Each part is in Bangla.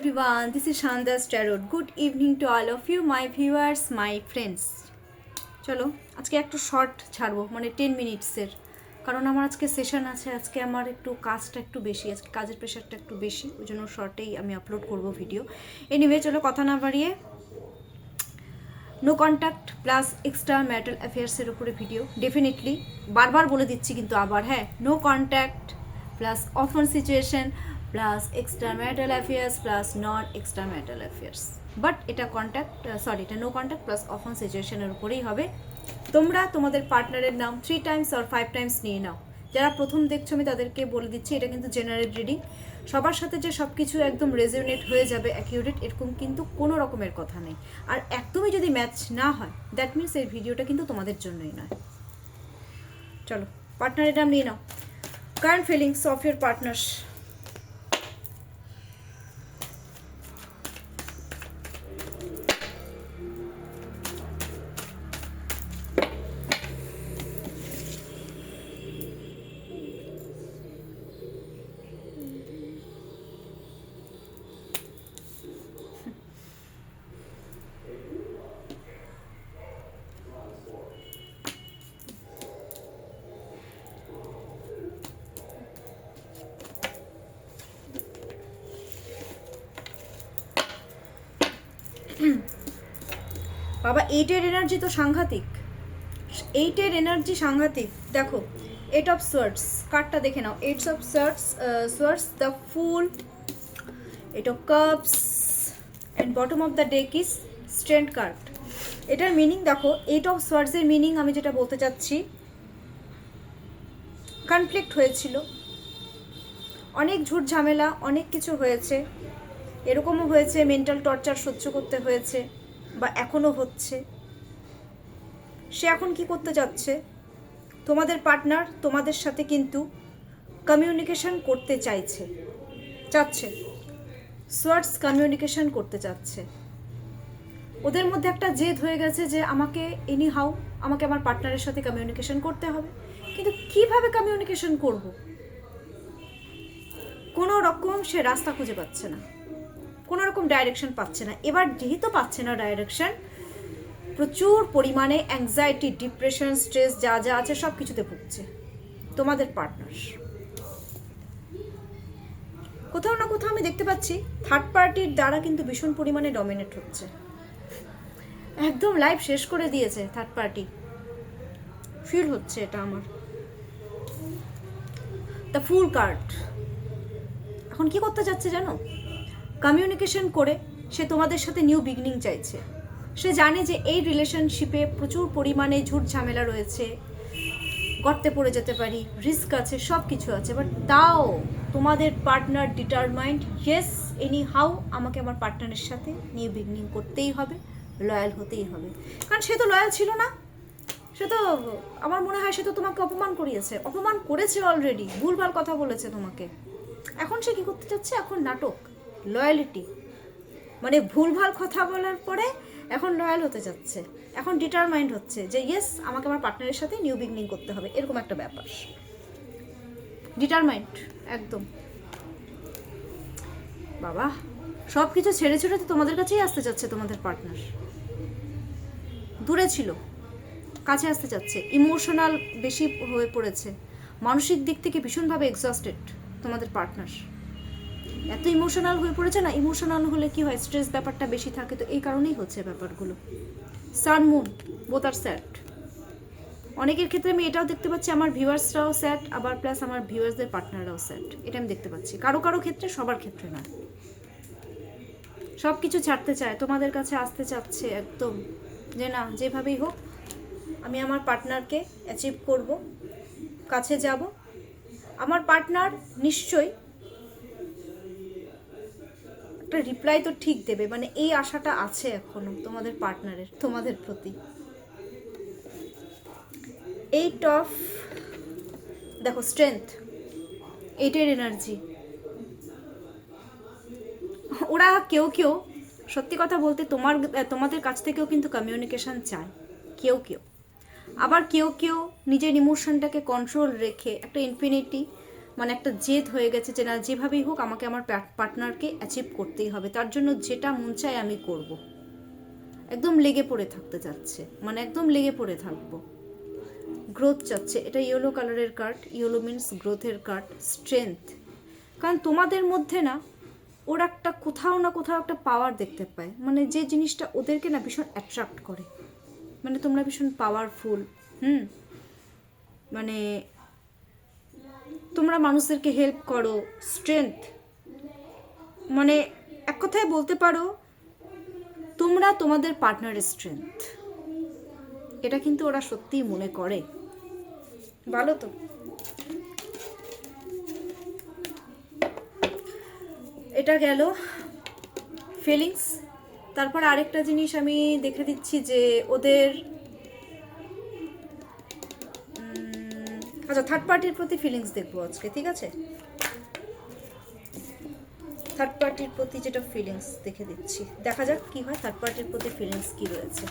everyone, this is Shanda's Tarot. Good evening to all of you, my viewers, my friends. চলো আজকে একটু শর্ট ছাড়বো, মানে 10 মিনিটসের, কারণ আমার আজকে সেশন আছে। আজকে আমার একটু কাজটা একটু বেশি, আজকে কাজের প্রেশারটা একটু বেশি, ওই জন্য শর্টেই আমি আপলোড করবো ভিডিও। এনিওয়ে চলো কথা না বাড়িয়ে, no contact plus extra marital অ্যাফেয়ার্সের উপরে ভিডিও ডেফিনেটলি বারবার বলে দিচ্ছি, কিন্তু আবার হ্যাঁ, no contact plus offer situation plus extra marital affairs plus non extra marital affairs, but এটা এটা নো কন্ট্যাক্ট প্লাস অফার সিচুয়েশনের উপরেই হবে। তোমরা তোমাদের পার্টনারের নাম 3 টাইমস আর 5 টাইমস নিয়ে নাও। যারা প্রথম দেখছো আমি তাদেরকে বলে দিচ্ছি, এটা কিন্তু জেনারেল রিডিং, সবার সাথে যে সব কিছু একদম রেজোনেট হয়ে যাবে অ্যাকিউরেট এরকম কিন্তু কোনো রকমের কথা নেই। আর একদমই যদি ম্যাচ না হয়, দ্যাট মিনস এই ভিডিওটা কিন্তু তোমাদের জন্যই নয়। চলো পার্টনারের নাম নিয়ে নাও। Current feelings of your partners. বাবা, 8-এর এনার্জি তো সাংঘাতিক, 8-এর এনার্জি সাংঘাতিক। দেখো 8 অফ সোয়ার্ডস কার্ডটা দেখে নাও। 8 of swords, the full, 8 of cups and bottom of the deck is strength card. এটার মিনিং দেখো, 8 অফ সোয়ার্ডসের মিনিং আমি যেটা বলতে চাচ্ছি, কনফ্লিক্ট হয়েছিল, অনেক ঝুট ঝামেলা, অনেক কিছু হয়েছে, এরকমও হয়েছে মেন্টাল টর্চার সহ্য করতে হয়েছে বা এখনও হচ্ছে। সে এখন কি করতে যাচ্ছে, তোমাদের পার্টনার তোমাদের সাথে কিন্তু কমিউনিকেশন করতে চাচ্ছে, সোয়ার্ডস কমিউনিকেশন করতে চাচ্ছে। ওদের মধ্যে একটা জেদ হয়ে গেছে যে আমাকে আমাকে আমার পার্টনারের সাথে কমিউনিকেশন করতে হবে, কিন্তু কিভাবে কমিউনিকেশন করব, কোনো রকম সে রাস্তা খুঁজে পাচ্ছে না, কোনো রকম ডাইরেকশন পাচ্ছে না। এবার যেহেতু পাচ্ছে না ডাইরেকশন, প্রচুর পরিমাণে অ্যাংজাইটি, ডিপ্রেশন, স্ট্রেস যা যা আছে সব কিছুতে ভুগছে তোমাদের পার্টনার। কোথাও না কোথাও আমি দেখতে পাচ্ছি থার্ড পার্টির দ্বারা কিন্তু ভীষণ পরিমাণে ডমিনেট হচ্ছে, একদম লাইফ শেষ করে দিয়েছে থার্ড পার্টি, ফিল হচ্ছে এটা আমার। দ্য ফুল কার্ড এখন কি করতে যাচ্ছে জানো, কমিউনিকেশন করে সে তোমাদের সাথে নিউ বিগিনিং চাইছে। সে জানে যে এই রিলেশনশিপে প্রচুর পরিমাণে ঝুট ঝামেলা রয়েছে, গর্তে পড়ে যেতে পারি, রিস্ক আছে, সব কিছু আছে, বাট তাও তোমাদের partner determined, yes any how আমাকে আমার পার্টনারের সাথে নিউ বিগিনিং করতেই হবে, লয়াল হতেই হবে। কারণ সে তো লয়াল ছিল না, সে তো আমার মনে হয় সে তো তোমাকে অপমান করেছে অলরেডি, ভুলভাল কথা বলেছে তোমাকে। এখন সে কি করতে চাচ্ছে, এখন নাটক, লয়ালিটি, মানে ভুলভাল কথা বলার পরে এখন লয়াল হতে যাচ্ছে, এখন ডিটারমাইন্ড হচ্ছে যে ইয়েস আমাকে আমার পার্টনারের সাথে নিউ বিগিনিং করতে হবে, এরকম একটা ব্যাপার। ডিটারমাইন্ড একদম। বাবা, সব কিছু ছেড়ে ছেড়ে তো তোমাদের কাছেই আসতে চাচ্ছে তোমাদের পার্টনার। দূরে ছিল, কাছে আসতে চাচ্ছে, ইমোশনাল বেশি হয়ে পড়েছে, মানসিক দিক থেকে ভীষণভাবে এক্সস্টেড তোমাদের পার্টনার। এত ইমোশনাল হয়ে পড়েছে না, ইমোশনাল হলে কি হয়, স্ট্রেস ব্যাপারটা বেশি থাকে, তো এই কারণেই হচ্ছে ব্যাপারগুলো। সান মুন বোথ আর স্যাড। অনেকের ক্ষেত্রে আমি এটাও দেখতে পাচ্ছি, আমার ভিউয়ার্সরাও স্যাড, আবার প্লাস আমার ভিউয়ার্সদের পার্টনাররাও স্যাড, এটা আমি দেখতে পাচ্ছি। কারো কারো ক্ষেত্রে, সবার ক্ষেত্রে না। সব কিছু ছাড়তে চায়, তোমাদের কাছে আসতে চাচ্ছে একদম, যে না যেভাবেই হোক আমি আমার পার্টনারকে অ্যাচিভ করব, কাছে যাব। আমার পার্টনার নিশ্চয়ই একটা রিপ্লাই তো ঠিক দেবে, মানে এই আশাটা আছে এখনো তোমাদের পার্টনারের তোমাদের প্রতি। 8 অফ দেখো স্ট্রেংথ, 8-এর এনার্জি। ওরা কেউ সত্যি কথা বলতে তোমাদের কাছ থেকেও কিন্তু কমিউনিকেশন চায়, আবার কেউ নিজের ইমোশনটাকে কন্ট্রোল রেখে একটা ইনফিনিটি মানে একটা জেদ হয়ে গেছে যে না, যেভাবেই হোক আমাকে আমার পার্টনারকে অ্যাচিভ করতেই হবে, তার জন্য যেটা মন চায় আমি করব। একদম লেগে পড়ে থাকতে চাচ্ছে, মানে একদম লেগে পড়ে থাকবো। গ্রোথ চাচ্ছে, এটা ইয়েলো কালারের কার্ড। ইয়েলো মিন্স গ্রোথের কার্ড, স্ট্রেংথ। কারণ তোমাদের মধ্যে না ওর একটা কোথাও না কোথাও একটা পাওয়ার দেখতে পায়, মানে যে জিনিসটা ওদেরকে না ভীষণ অ্যাট্রাক্ট করে, মানে তোমরা ভীষণ পাওয়ারফুল। মানে তোমরা মানুষদেরকে হেল্প করো, স্ট্রেংথ। মানে এক কথায় বলতে পারো তোমরা তোমাদের পার্টনারের স্ট্রেংথ, এটা কিন্তু ওরা সত্যিই মনে করে। ভালো তো। এটা গেল ফিলিংস। তারপর আরেকটা জিনিস আমি দেখে দিচ্ছি যে ওদের আচ্ছা থার্ড পার্টির প্রতি ফিলিংস দেখবো আজকে, ঠিক আছে? থার্ড পার্টির প্রতি যেটা ফিলিংস দেখে দিচ্ছি, দেখা যাক কি হয়। থার্ড পার্টির প্রতি ফিলিংস কি রয়েছে।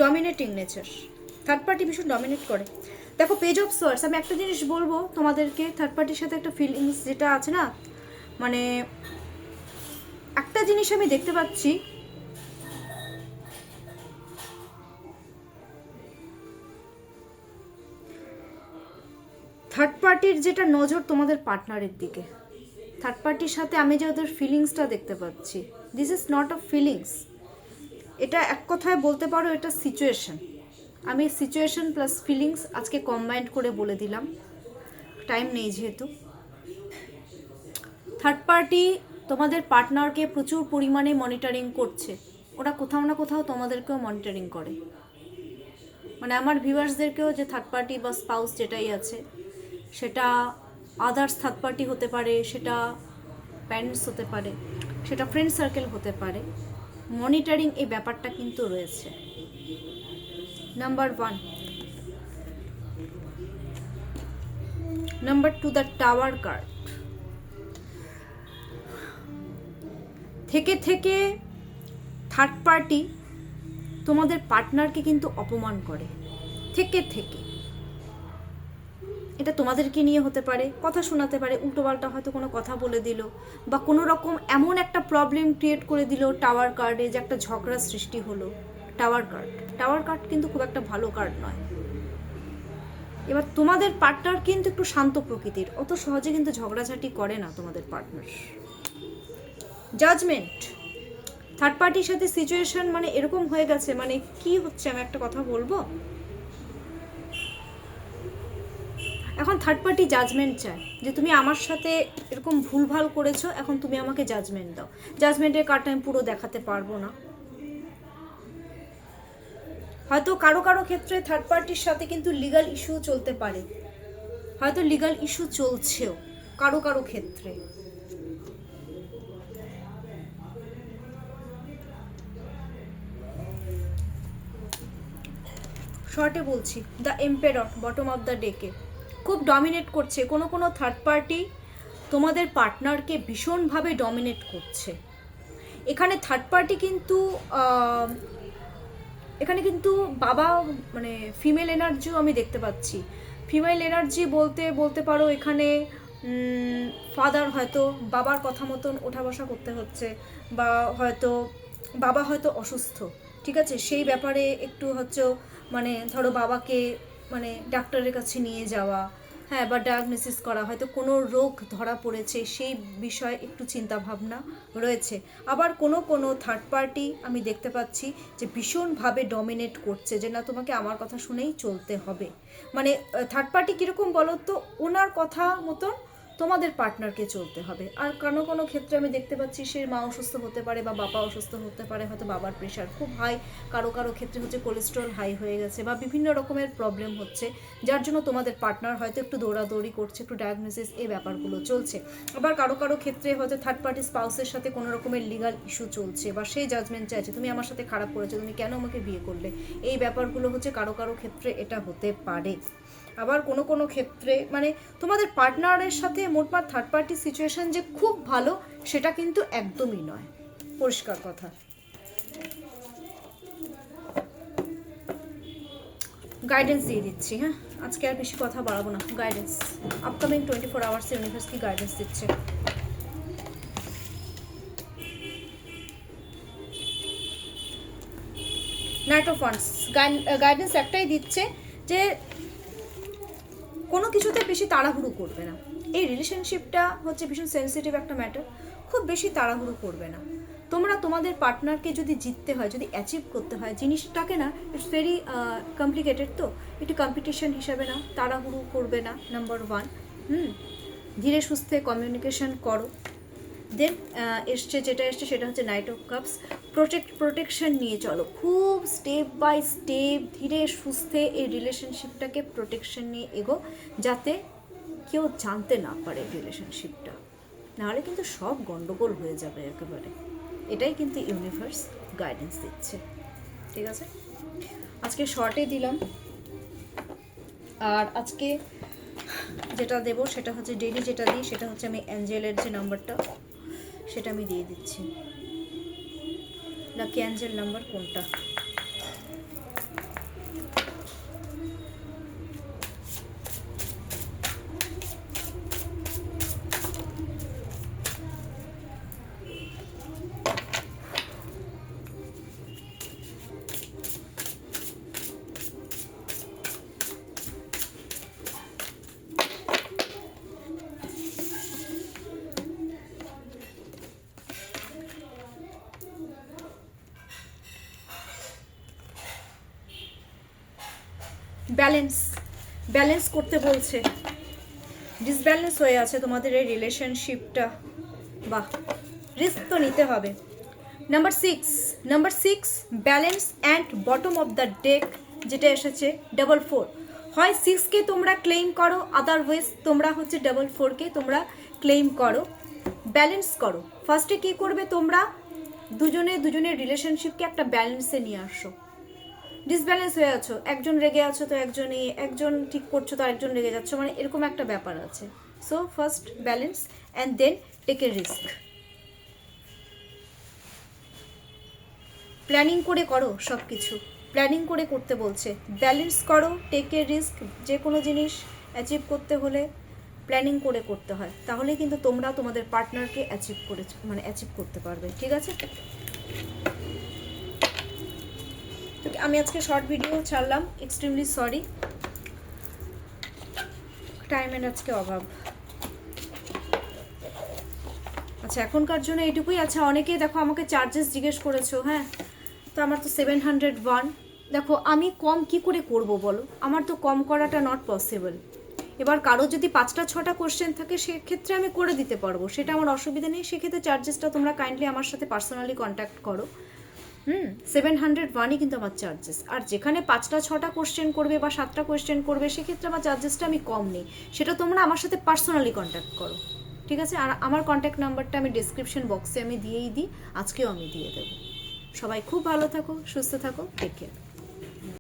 ডমিনেটিং নেচার, থার্ড পার্টি ভীষণ ডমিনেট করে। দেখো পেজ অফ সোয়ার্ডস, আমি একটা জিনিস বলবো তোমাদেরকে, থার্ড পার্টির সাথে একটা ফিলিংস যেটা আছে না, মানে একটা জিনিস আমি দেখতে পাচ্ছি, থার্ড পার্টির যেটা নজর তোমাদের পার্টনারের দিকে, থার্ড পার্টির সাথে আমি যে ওদের ফিলিংসটা দেখতে পাচ্ছি, this is not a feelings, এটা এক কথায় বলতে পারো এটা সিচুয়েশন। আমি সিচুয়েশন প্লাস ফিলিংস আজকে কম্বাইন্ড করে বলে দিলাম, টাইম নেই যেহেতু। থার্ড পার্টি তোমাদের পার্টনারকে প্রচুর পরিমাণে মনিটরিং করছে, ওরা কোথাও না কোথাও তোমাদেরকেও মনিটরিং করে। মানে আমার ভিউয়ার্সদেরকেও, যে থার্ড পার্টি বা স্পাউস যেটাই আছে, সেটা আদার্স থার্ড পার্টি হতে পারে, সেটা প্যারেন্টস হতে পারে, সেটা ফ্রেন্ড সার্কেল হতে পারে, মনিটরিং এই ব্যাপারটা কিন্তু রয়েছে। Number 1। Number 2, the tower card. থেকে থেকে থার্ড পার্টি তোমাদের পার্টনারকে কিন্তু অপমান করে, থেকে থেকে। এটা তোমাদেরকে নিয়ে হতে পারে, কথা শোনাতে পারে, উল্টোপাল্টা হয়তো কোনো কথা বলে দিল, বা কোনো রকম এমন একটা প্রবলেম ক্রিয়েট করে দিল টাওয়ার কার্ডে যে একটা ঝগড়া সৃষ্টি হলো। টাওয়ার কার্ড, টাওয়ার কার্ড কিন্তু খুব একটা ভালো কার্ড নয়। এবার তোমাদের পার্টনার কিন্তু একটু শান্ত প্রকৃতির, অত সহজে কিন্তু ঝগড়াঝাটি করে না তোমাদের পার্টনার। জাজমেন্ট, থার্ড পার্টির সাথে সিচুয়েশন মানে এরকম হয়ে গেছে, মানে কি হচ্ছে আমি একটা কথা বলবো, এখন থার্ড পার্টি জাজমেন্ট চায় যে তুমি আমার সাথে এরকম ভুলভাল করেছো, এখন তুমি আমাকে জাজমেন্ট দাও। জাজমেন্টের কার্ডটা আমি পুরো দেখাতে পারবো না। হয়তো কারো কারো ক্ষেত্রে থার্ড পার্টির সাথে কিন্তু লিগাল ইস্যু চলতে পারে, হয়তো লিগাল ইস্যু চলছেও কারো কারো ক্ষেত্রে। শর্টে বলছি, the emperor bottom of the ডেকে খুব ডমিনেট করছে। কোনো কোনো থার্ড পার্টি তোমাদের পার্টনারকে ভীষণভাবে ডমিনেট করছে। এখানে থার্ড পার্টি কিন্তু এখানে কিন্তু বাবা, মানে ফিমেল এনার্জিও আমি দেখতে পাচ্ছি। ফিমেল এনার্জি বলতে বলতে পারো এখানে ফাদার হয়তো বাবার কথা মতন ওঠা বসা করতে হচ্ছে, বা হয়তো বাবা হয়তো অসুস্থ, ঠিক আছে, সেই ব্যাপারে একটু হচ্ছে মানে ধরো বাবাকে মানে ডাক্তারের কাছে নিয়ে যাওয়া, হ্যাঁ, বা ডায়াগনোসিস করা, হয়তো কোনো রোগ ধরা পড়েছে সেই বিষয়ে একটু চিন্তাভাবনা রয়েছে। আবার কোনো কোনো থার্ড পার্টি আমি দেখতে পাচ্ছি যে ভীষণভাবে ডমিনেট করছে, যে না তোমাকে আমার কথা শুনেই চলতে হবে। মানে থার্ড পার্টি কীরকম বলো তো, ওনার কথা মতন তোমাদের পার্টনারকে চলতে হবে। আর কোনো ক্ষেত্রে আমি দেখতে পাচ্ছি সে মা অসুস্থ হতে পারে বা বাবা অসুস্থ হতে পারে, হয়তো বাবার প্রেশার খুব হাই, কারো ক্ষেত্রে হচ্ছে কোলেস্ট্রল হাই হয়ে গেছে বা বিভিন্ন রকমের প্রবলেম হচ্ছে, যার জন্য তোমাদের পার্টনার হয়তো একটু দৌড়াদৌড়ি করছে, একটু ডায়াগনোসিস এই ব্যাপারগুলো চলছে। আবার কারো ক্ষেত্রে হয়তো থার্ড পার্টি স্পাউসের সাথে কোনো রকমের লিগাল ইস্যু চলছে বা সেই জাজমেন্ট চাইছে তুমি আমার সাথে খারাপ করেছো, তুমি কেন আমাকে বিয়ে করলে, এই ব্যাপারগুলো হচ্ছে কারো ক্ষেত্রে এটা হতে পারে। আবার কোনো ক্ষেত্রে মানে তোমাদের পার্টনারের সাথে মোটমাট থার্ড পার্টি সিচুয়েশন যে খুব ভালো সেটা কিন্তু একদমই নয়, পরিষ্কার কথা। গাইডেন্স দিয়ে দিচ্ছি, হ্যাঁ আজকে আর বেশি কথা বাড়াবো না। গাইডেন্স আপকামিং 24 আওয়ার্স ইউনিভার্স কি গাইডেন্স দিচ্ছে? নাইট অফ ওয়ান্ডস গাইডেন্স একটাই দিচ্ছে যে কোনো কিছুতে বেশি তাড়াহুড়ো করবে না। এই রিলেশনশিপটা হচ্ছে ভীষণ সেন্সিটিভ একটা ম্যাটার, খুব বেশি তাড়াহুড়ো করবে না। তোমরা তোমাদের পার্টনারকে যদি জিততে হয়, যদি অ্যাচিভ করতে হয় জিনিসটাকে না, ইটস ভেরি কমপ্লিকেটেড, তো একটু কম্পিটিশন হিসাবে না, তাড়াহুড়ো করবে না, নাম্বার 1। ধীরে সুস্থে কমিউনিকেশন করো। দেন যেটা এসছে সেটা হচ্ছে নাইট অফ কাপস, প্রোটেকশন নিয়ে চলো, খুব স্টেপ বাই স্টেপ ধীরে সুস্থে এই রিলেশনশিপটাকে প্রোটেকশন নিয়ে এগো, যাতে কেউ জানতে না পারে রিলেশনশিপটা, নাহলে কিন্তু সব গন্ডগোল হয়ে যাবে একেবারে। এটাই কিন্তু ইউনিভার্স গাইডেন্স দিচ্ছে, ঠিক আছে? আজকে শর্টে দিলাম, আর আজকে যেটা দেব সেটা হচ্ছে ডেইলি যেটা দিই সেটা হচ্ছে আমি অ্যাঞ্জেলের যে নাম্বারটা সেটা আমি দিয়ে দিচ্ছি। লাকি অ্যাঞ্জেল নাম্বার কোনটা? ব্যালেন্স করতে বলছে, ডিসব্যালেন্স হয়ে আছে তোমাদের এই রিলেশনশিপটা, বাহ রিস্ক তো নিতে হবে। Number six balance and bottom of the deck যেটা এসেছে 4, হয় 6কে তোমরা ক্লেম করো, আদারওয়াইজ তোমরা হচ্ছে 4কে তোমরা ক্লেম করো, ব্যালেন্স করো। ফার্স্টে কী করবে, তোমরা দুজনের রিলেশনশিপকে একটা ব্যালেন্সে নিয়ে আসো। ডিসব্যালেন্স হয়ে আছো, একজন রেগে আছো তো একজন ঠিক করছো তো আরেকজন রেগে যাচ্ছ, মানে এরকম একটা ব্যাপার আছে। So first balance and then take a risk. Planning করে করো, সব কিছু প্ল্যানিং করে করতে বলছে। ব্যালেন্স করো, টেক এ রিস্ক। যে কোনো জিনিস অ্যাচিভ করতে হলে প্ল্যানিং করে করতে হয়, তাহলে কিন্তু তোমরা তোমাদের পার্টনারকে অ্যাচিভ করতে পারবে, ঠিক আছে? তো আমি আজকে শর্ট ভিডিও ছাড়লাম, এক্সট্রিমলি সরি, টাইমের আজকে অভাব। আচ্ছা এখনকার জন্য এইটুকুই। আচ্ছা অনেকেই দেখো আমাকে চার্জেস জিজ্ঞেস করেছো, হ্যাঁ তো আমার তো 701। দেখো আমি কম কি করে করব বলো, আমার তো কম করাটা নট পসিবল। এবার কারো যদি 5টা 6টা কোশ্চেন থাকে সেক্ষেত্রে আমি করে দিতে পারবো, সেটা আমার অসুবিধা নেই। সেক্ষেত্রে চার্জেসটা তোমরা কাইন্ডলি আমার সাথে পার্সোনালি কন্ট্যাক্ট করো। 701ই কিন্তু আমার চার্জেস। আর যেখানে 5টা 6টা কোশ্চেন করবে বা 7টা কোশ্চেন করবে সেক্ষেত্রে আমার চার্জেসটা আমি কম নিই, সেটা তোমরা আমার সাথে পার্সোনালি কন্ট্যাক্ট করো, ঠিক আছে? আর আমার কন্ট্যাক্ট নাম্বারটা আমি ডিসক্রিপশন বক্সে আমি দিয়েই দিই, আজকেও আমি দিয়ে দেবো। সবাই খুব ভালো থাকো, সুস্থ থাকো, টেক কেয়ার।